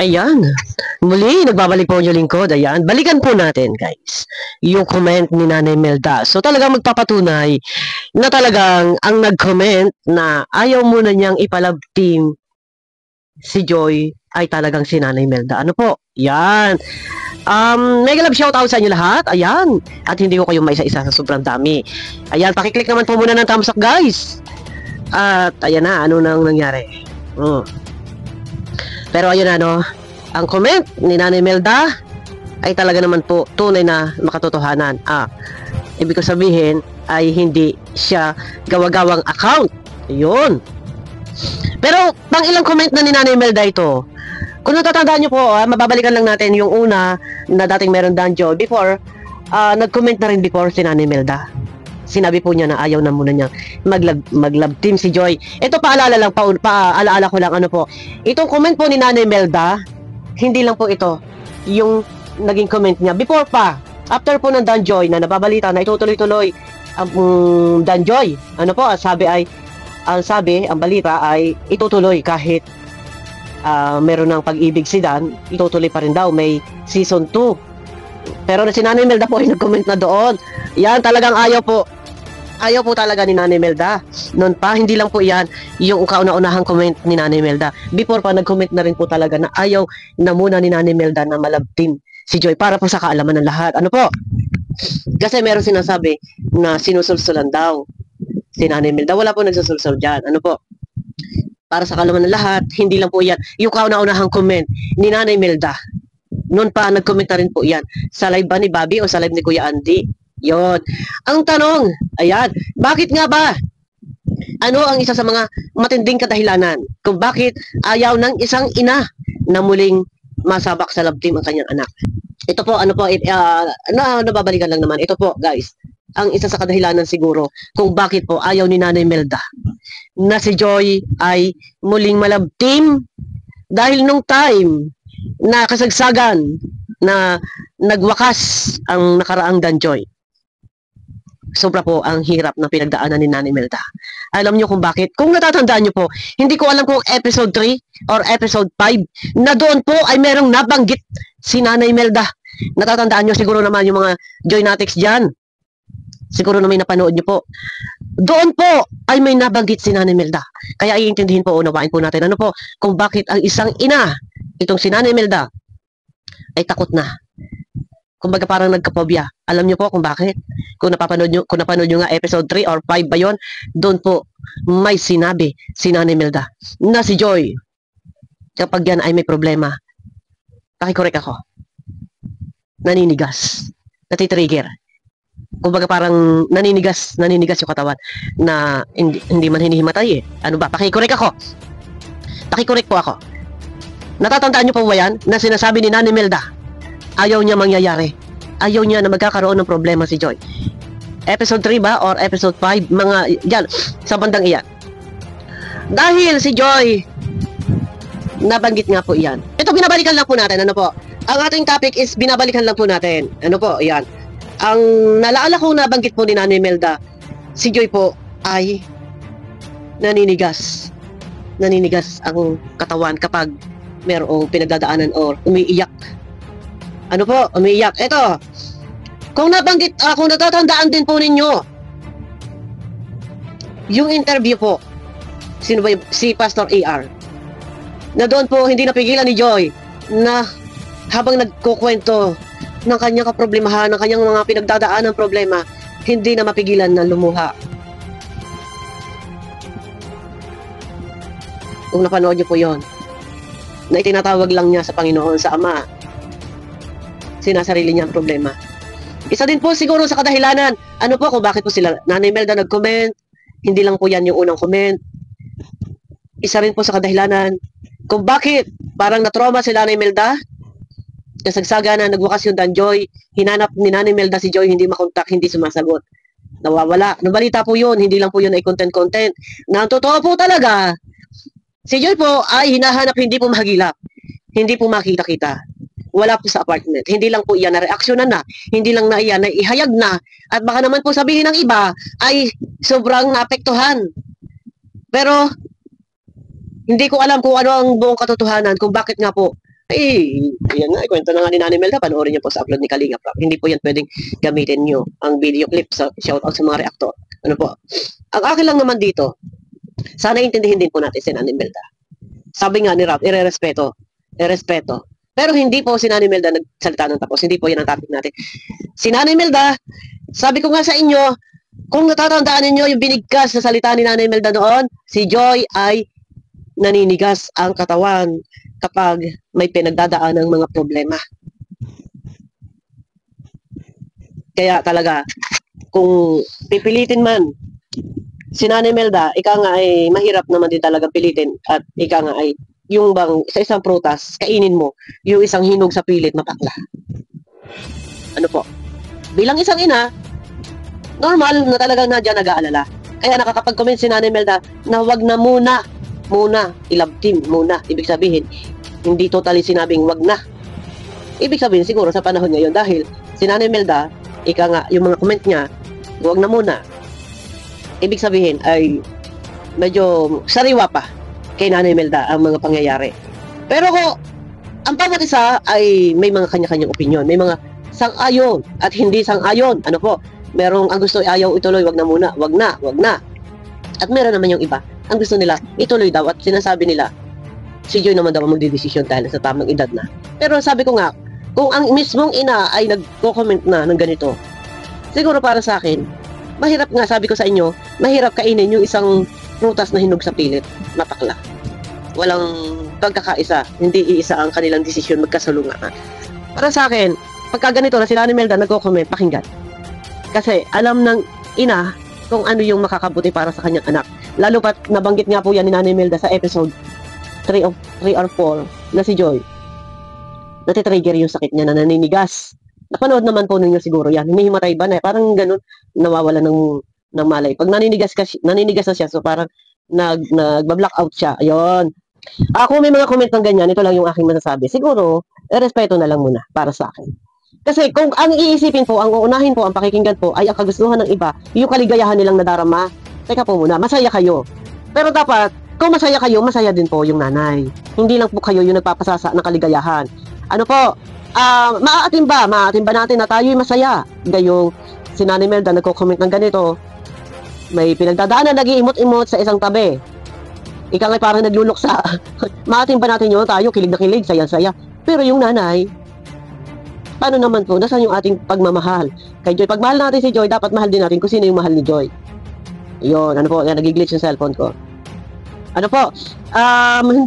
Ayan. Muli, nagbabalik po yung lingkod. Ayan. Balikan po natin, guys, yung comment ni Nanay Melda. So, talagang magpapatunay na talagang ang nag-comment na ayaw muna niyang ipalab team si Joy ay talagang si Nanay Melda. Ano po? Yan. Mega love shoutout sa inyo lahat. Ayan. At hindi ko kayo maisa-isa sa sobrang dami. Ayan, pakiclick naman po muna ng thumbs up, guys. At ayan na, ano nang nangyari. Pero ayun na, no, ang comment ni Nanay Melda ay talaga naman po tunay na makatotohanan. Ibig ko sabihin ay hindi siya gawa-gawang account. Yun. Pero pang ilang comment na ni Nanay Melda ito. Kung natatandaan nyo po, mababalikan lang natin yung una na dating meron Danjo. Before, nag-comment na rin before si Nanay Melda. Sinabi po niya na ayaw na muna niya mag-love team si Joy. Ito paalala lang, paalaala ko lang ano po. Itong comment po ni Nanay Melda, hindi lang po ito yung naging comment niya. Before pa, after po ng Danjoy na nababalita na itutuloy-tuloy ang Danjoy. Ano po, ang balita ay itutuloy kahit meron ng pag-ibig si Dan, itutuloy pa rin daw, may season 2. Pero si Nanay Melda po ay nag-comment na doon. Yan, talagang ayaw po talaga ni Nanay Melda. Noon pa, hindi lang po yan yung kauna-unahang comment ni Nanay Melda. Before pa, nag-comment na rin po talaga na ayaw na muna ni Nanay Melda na malabtin si Joy para po sa kaalaman ng lahat. Ano po? Kasi meron sinasabi na sinusulsulan daw si Nanay Melda. Wala po nagsusulsul dyan. Ano po? Para sa kaalaman ng lahat, hindi lang po yan yung kauna-unahang comment ni Nanay Melda. Noon pa, nag-comment na rin po yan. Sa live ba ni Bobby o sa live ni Kuya Andy? Yon. Ang tanong, ayan, bakit nga ba? Ano ang isa sa mga matinding kadahilanan kung bakit ayaw ng isang ina na muling masabak sa love team ang kanyang anak? Ito po, nababalikan lang naman. Ito po, guys, ang isa sa kadahilanan siguro kung bakit po ayaw ni Nanay Melda na si Joy ay muling malove team dahil nung time na kasagsagan na nagwakas ang nakaraang Danjoy. Sobra po ang hirap na pinagdaanan ni Nanay Melda. Alam niyo kung bakit? Kung natatandaan niyo po, hindi ko alam kung episode 3 or episode 5 na doon po ay merong nabanggit si Nanay Melda. Natatandaan niyo siguro naman yung mga Joynatics dyan. Siguro na may napanood niyo po. Doon po ay may nabanggit si Nanay Melda. Kaya iintindihin po, unawain po natin ano po, kung bakit ang isang ina, itong si Nanay Melda, ay takot na. Kumbaga parang nagkapobya. Alam niyo po kung bakit? Kung napanood niyo nga episode 3 or 5 ba yon, doon po may sinabi si Nanay Melda na si Joy, kapag yan ay may problema, pakikorek ako, naninigas, natitrigger. Kumbaga parang naninigas yung katawan na hindi man hinihimatay eh. Ano ba? Pakikorek po ako. Natatandaan niyo po ba yan na sinasabi ni Nanay Melda ayaw niya mangyayari. Ayaw niya na magkakaroon ng problema si Joy. Episode 3 ba? Or episode 5? Mga, yan, sa bandang iyan. Dahil si Joy, nabanggit nga po iyan. Ito, binabalikan lang po natin. Ano po? Ang ating topic is binabalikan lang po natin. Ano po? Iyan. Ang nalaala kong nabanggit po ni Nanay Melda, si Joy po ay naninigas. Naninigas ang katawan kapag merong pinagdadaanan or umiiyak. Ano po? Umiiyak. Ito. Kung nabanggit, kung natatandaan din po ninyo, yung interview po, sino ba si Pastor AR, na doon po hindi napigilan ni Joy na habang nagkukwento ng kanyang kaproblemahan, ng kanyang mga pinagdadaan ng problema, hindi na mapigilan na lumuha. Kung napanood niyo po yon, na itinatawag lang niya sa Panginoon, sa Ama, sinasarili niya ang problema. Isa din po siguro sa kadahilanan, ano po kung bakit po sila, Nanay Melda nag-comment, hindi lang po yan yung unang comment. Isa rin po sa kadahilanan, kung bakit parang na-trauma si Nanay Melda, nasagsaga na nagwakas yung Danjoy, hinanap ni Nanay Melda si Joy, hindi makontak, hindi sumasagot. Nawawala. Nabalita po yun, hindi lang po yun ay content. Na ang totoo po talaga, si Joy po ay hinahanap, hindi po mahagilap, hindi po makita-kita. Wala po sa apartment. Hindi lang po iyan na reaksyonan na, hindi lang na iyan na ihayag na, at baka naman po sabihin ng iba ay sobrang naapektuhan. Pero hindi ko alam kung ano ang buong katotohanan, kung bakit nga po Ay, yan nga, kwento na nga ni Nanay Melda, panoorin niyo po sa upload ni Kalinga Prab. Hindi po yan pwedeng gamitin niyo ang video clip sa shoutout sa mga reactor. Ano po? Ang akin lang naman dito, sana intindihin din po natin si Nanay Melda. Sabi nga ni Rap, irerespeto. Irerespeto. Pero hindi po si Nanay Melda nagsalita ng tapos. Hindi po yan ang topic natin. Si Nanay Melda, sabi ko nga sa inyo, kung natatandaan ninyo yung binigkas sa salita ni Nanay Melda noon, si Joy ay naninigas ang katawan kapag may pinagdadaan ng mga problema. Kaya talaga, kung pipilitin man si Nanay Melda, ika nga ay mahirap naman din talaga pilitin at ika nga ay yung bang sa isang prutas, kainin mo yung isang hinog sa pilit na pakla. Ano po? Bilang isang ina, normal na talagang nadya nag-aalala. Kaya nakakapag-comment si Nanay Melda na wag na muna, i-love team muna. Ibig sabihin, hindi totally sinabing wag na. Ibig sabihin, siguro sa panahon ngayon, dahil si Nanay Melda, ika nga, yung mga comment niya, wag na muna. Ibig sabihin ay medyo sariwa pa kay Nanay Melda ang mga pangyayari. Pero ko, ang bawat isa ay may mga kanya-kanyang opinion. May mga sang-ayon at hindi sang-ayon. Ano po? Merong ang gusto ayaw ituloy, wag na muna, wag na. At meron naman yung iba, ang gusto nila ituloy daw at sinasabi nila si Joy naman daw magdedesisyon dahil sa tamang edad na. Pero sabi ko nga, kung ang mismong ina ay nagko-comment na ng ganito, siguro para sa akin, mahirap nga, sabi ko sa inyo, mahirap kainin yung isang prutas na hinog sa pilit, mapakla. Walang pagkakaisa, hindi iisa ang kanilang desisyon magkasalungan. Para sa akin, pagka ganito na si Nanay Melda nagko-comment, pakinggan. Kasi alam ng ina kung ano yung makakabuti para sa kanyang anak. Lalo pat nabanggit nga po yan ni Nanay Melda sa episode 3 or 4 na si Joy. Natitrigger yung sakit niya na naninigas. Napanood naman po ninyo siguro yan. Hinihimatay ba na? Parang ganun, nawawala ng malay. Pag naninigas na siya, so parang nagba-blackout siya. Ayun. Ako may mga comment ng ganyan, ito lang yung aking masasabi. Siguro, respeto na lang muna para sa akin. Kasi kung ang iisipin po, ang uunahin po, ang pakikinggan po, ay ang kagustuhan ng iba, yung kaligayahan nilang nadarama. Teka po muna, masaya kayo. Pero dapat, kung masaya kayo, masaya din po yung nanay. Hindi lang po kayo yung nagpapasasa ng kaligayahan. Ano po, maaatin ba natin na tayo'y masaya? Gayong si Nanay Melda nagko-comment ng ganito, may pinagdadaanan, nag-iimot-imot sa isang tabi. Ika nga parang nagluluksa. Maatin ba natin yun? Tayo, kilig na kilig, saya-saya. Pero yung nanay, paano naman po? Nasaan yung ating pagmamahal? Kay Joy, pag mahal natin si Joy, dapat mahal din natin kung sino yung mahal ni Joy. Yun, ano po, yan, nag-glitch yung cellphone ko. Ano po,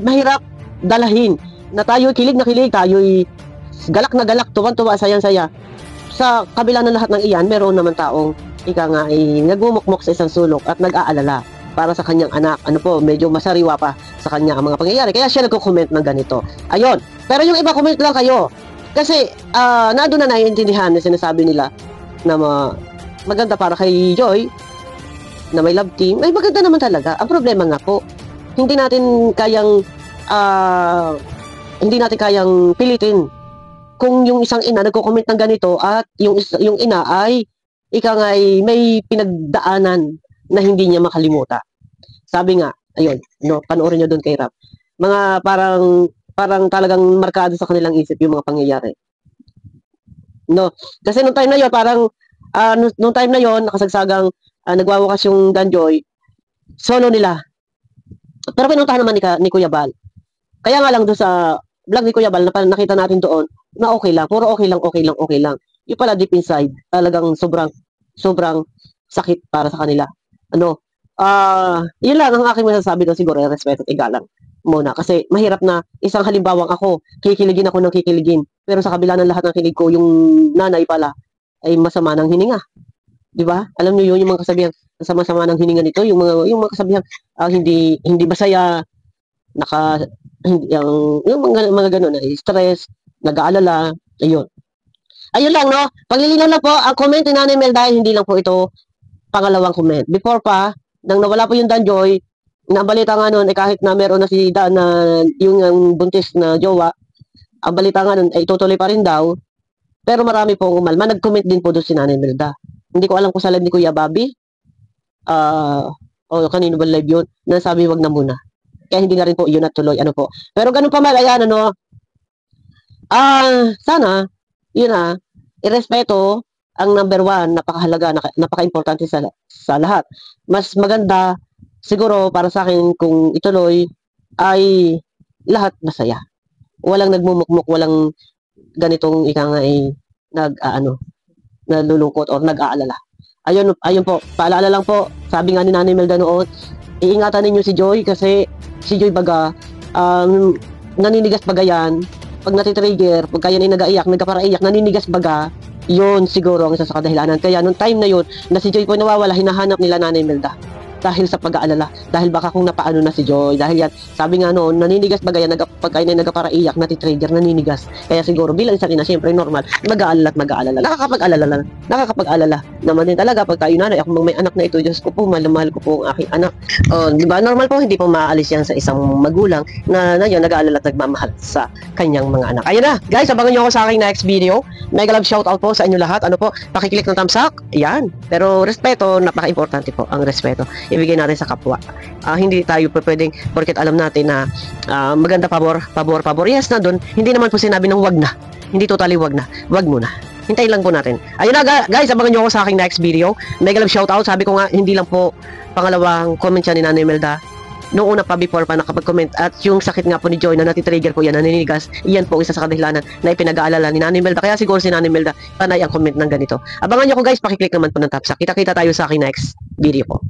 mahirap dalahin na tayo'y kilig na kilig, tayo'y galak na galak, tuwan-tuwa, sayang-saya. Sa kabila ng lahat ng iyan, meron naman taong, ika nga, ay nagmumukmok sa isang sulok at nag-aalala para sa kanyang anak. Ano po, medyo masariwa pa sa kanya ang mga pangyayari. Kaya siya nagko-comment ng ganito. Ayun. Pero yung iba, comment lang kayo. Kasi, nandun na naiintindihan na sinasabi nila na maganda para kay Joy, na may love team. Ay, maganda naman talaga. Ang problema nga po, hindi natin kayang pilitin kung yung isang ina nagko-comment ng ganito at yung ina ay ika nga ay may pinagdaanan na hindi niya makalimutan. Sabi nga, ayun, no, panoorin niyo doon kay Rap. Mga parang talagang markado sa kanilang isip yung mga pangyayari. No, kasi nung time na yon parang nung time na yon nakasagsagang nagwawakas yung Danjoy, solo nila. Pero pinuntahan naman ni Kuya Bal. Kaya nga lang doon sa vlog ni Kuya Bal na nakita natin doon na okay lang, puro okay lang. Yung pala deep inside, talagang sobrang sakit para sa kanila. Ano, yun lang ang aking masasabi doon, siguro, respeto at igalang muna. Kasi mahirap na isang halimbawang ako, kikiligin ako ng kikiligin. Pero sa kabila ng lahat ng kilig ko, yung nanay pala ay masama ng hininga. Di ba? Alam niyo yun, yung mga kasabihan, sama-sama ng hininga nito, yung mga kasabihan, hindi masaya, yung mga ganun, stress, nag-aalala, ayun. Ayun lang, no? Paglilinaw lang po, ang comment ni Nanay Melda, hindi lang po ito pangalawang comment. Before pa, nang nawala po yung Danjoy, nabalita nga nun, kahit na meron na si Dan na yung buntis na jowa, ang balita nga nun, ay tutuloy pa rin daw. Pero marami po umalma. Nag-comment din po doon si Nanay Melda. Hindi ko alam kung sa live ni Kuya Bobby, o kanino ba live yun, na sabi wag na muna. Kaya hindi na rin po yun natuloy, ano po. Pero ganun pa man, ayan, ano, Sana, yun irespeto ang number one, napakahalaga, napaka-importante sa lahat. Mas maganda, siguro para sa akin, kung ituloy, ay lahat masaya. Walang nagmumukmuk, walang ganitong ika nga nalulungkot or nag-aalala. Ayun po, paalala lang po, sabi nga ni Nanay Melda noon, iingatan ninyo si Joy kasi si Joy baga, naninigas baga yan, pag natitrigger, pagka yan ay nag-aiyak, nagkaparaiyak, naninigas baga, yun siguro ang isa sa kadahilanan. Kaya nung time na yun, na si Joy po nawawala, hinahanap nila Nanay Melda dahil sa pag-aalala, dahil baka kung napaano na si Joy, dahil yan, sabi nga noon, naninigas baga yan, pagka yan ay nagkaparaiyak, natitrigger, naninigas. Kaya siguro bilang isa ina, siyempre normal, mag-aalala at mag-aalala. Nakakapag-alala naman din talaga pagka yun nanay, ako may anak na ito, Diyos ko po, mahal ko po ang aking anak. Di ba, normal po, hindi po maaalis yan sa isang magulang na yun, nag-aalala at nagmamahal sa kanyang mga anak. Ayun na, guys, abangan nyo ako sa aking next video. Mega love shoutout po sa inyo lahat. Ano po, pakiclick ng thumbs up, yan. Pero respeto, napaka-importante po ang respeto. Ibigay natin sa kapwa. Hindi tayo pwedeng, porket alam natin na maganda pabor. Yes na doon, hindi naman po sinabi ng wag na. Hindi totally wag na. Wag muna. Hintayin lang po natin. Ayun na guys, abangan nyo ako sa aking next video. Mega love shoutout. Sabi ko nga, hindi lang po pangalawang comment siya ni Nanay Melda. Noong una pa, before pa nakapag-comment. At yung sakit nga po ni Joy na natitrigger po yan, naninigas. Iyan po isa sa kadahilanan na ipinag-aalala ni Nanay Melda. Kaya siguro si Nanay Melda, panay ang comment ng ganito. Abangan nyo ko guys, pakiclick naman po ng thumbs up. Kita-kita tayo sa aking next video po.